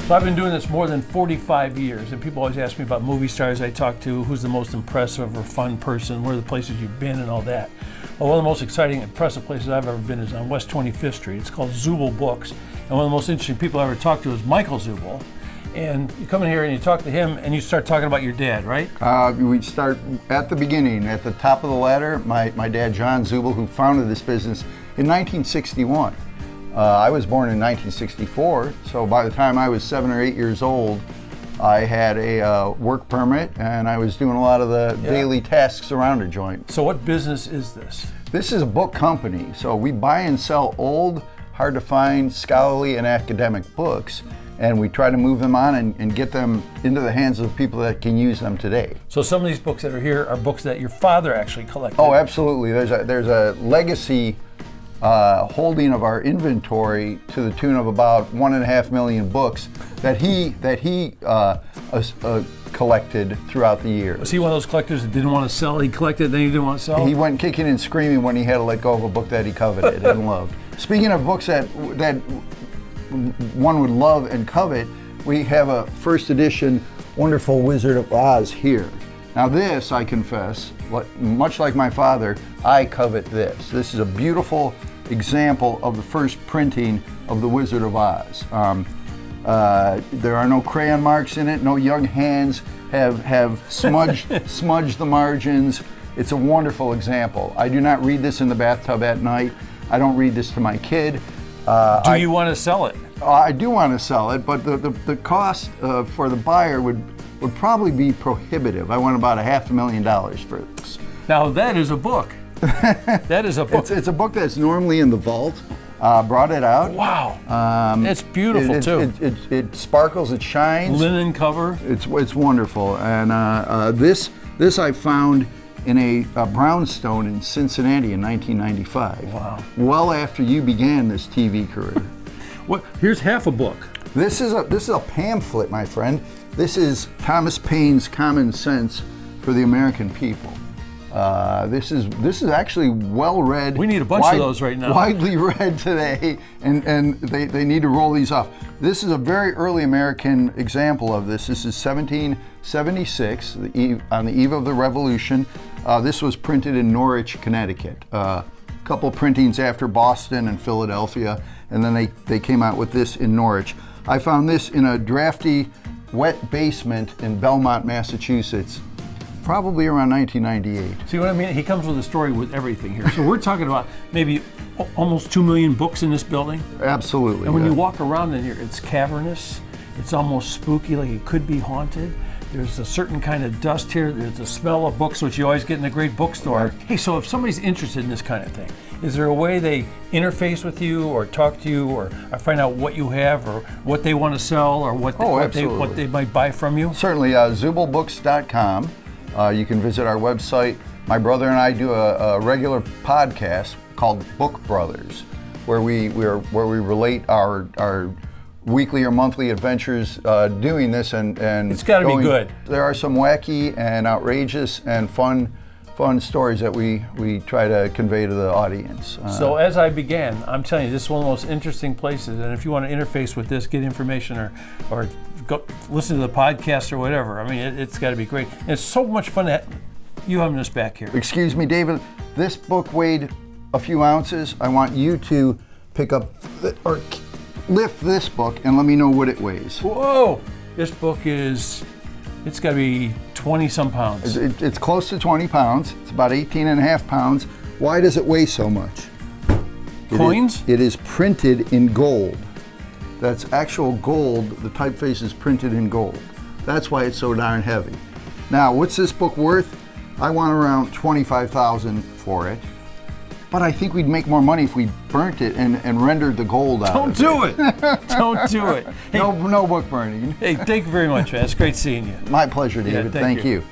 So I've been doing this more than 45 years, and people always ask me about movie stars I talk to, who's the most impressive or fun person, where are the places you've been and all that. Well, one of the most exciting and impressive places I've ever been is on West 25th Street. It's called Zubal Books, and one of the most interesting people I ever talked to is Michael Zubel. And you come in here and you talk to him and you start talking about your dad, right? We start at the beginning, at the top of the ladder. My dad, John Zubel, who founded this business in 1961. I was born in 1964, so by the time I was 7 or 8 years old, I had a work permit and I was doing a lot of the daily tasks around a joint. So what business is this? This is a book company, so we buy and sell old, hard to find, scholarly and academic books, and we try to move them on and get them into the hands of the people that can use them today. So some of these books that are here are books that your father actually collected. Oh, absolutely. There's a legacy holding of our inventory to the tune of about 1.5 million books that he collected throughout the years. Was he one of those collectors that didn't want to sell? He collected, then he didn't want to sell? He went kicking and screaming when he had to let go of a book that he coveted and loved. Speaking of books that one would love and covet, we have a first edition wonderful Wizard of Oz here. Now this, I confess, much like my father, I covet this. This is a beautiful example of the first printing of the Wizard of Oz. There are no crayon marks in it, no young hands have smudged the margins. It's a wonderful example. I do not read this in the bathtub at night. I don't read this to my kid. Do you want to sell it? I do want to sell it, but the cost for the buyer would probably be prohibitive. I want about $500,000 for this. Now that is a book. That is a book. It's a book that's normally in the vault. Brought it out. Wow. It's beautiful too. It sparkles, it shines. Linen cover. It's wonderful. And this I found in a brownstone in Cincinnati in 1995. Wow. Well after you began this TV career. What? Here's half a book. This is a pamphlet, my friend. This is Thomas Paine's Common Sense for the American People. This is actually well read. We need a bunch of those right now. Widely read today, and they need to roll these off. This is a very early American example of this. This is 1776, on the eve of the Revolution. This was printed in Norwich, Connecticut. A couple printings after Boston and Philadelphia, and then they came out with this in Norwich. I found this in a drafty, wet basement in Belmont, Massachusetts, probably around 1998. See what I mean? He comes with a story with everything here. So we're talking about maybe almost 2 million books in this building. Absolutely. And when you walk around in here, it's cavernous. It's almost spooky, like it could be haunted. There's a certain kind of dust here. There's a smell of books, which you always get in a great bookstore. Right. Hey, so if somebody's interested in this kind of thing, is there a way they interface with you or talk to you or find out what you have or what they want to sell or what they might buy from you? Certainly, zubalbooks.com. You can visit our website. My brother and I do a regular podcast called Book Brothers, where we relate our weekly or monthly adventures doing this, and it's got to be good. There are some wacky and outrageous and fun stories that we try to convey to the audience. So as I began, I'm telling you, this is one of the most interesting places, and if you want to interface with this, get information or go listen to the podcast or whatever, I mean, it's got to be great. And it's so much fun that you having this back here. Excuse me, David, this book weighed a few ounces. I want you to pick up or lift this book and let me know what it weighs. Whoa! This book it's got to be 20 some pounds. It's close to 20 pounds. It's about 18.5 pounds. Why does it weigh so much? Coins? It is printed in gold. That's actual gold. The typeface is printed in gold. That's why it's so darn heavy. Now, what's this book worth? I want around $25,000 for it. But I think we'd make more money if we burnt it and rendered the gold out. Don't do it. Don't do it. Hey, no book burning. Hey, thank you very much, man. It's great seeing you. My pleasure, David. Yeah, thank you.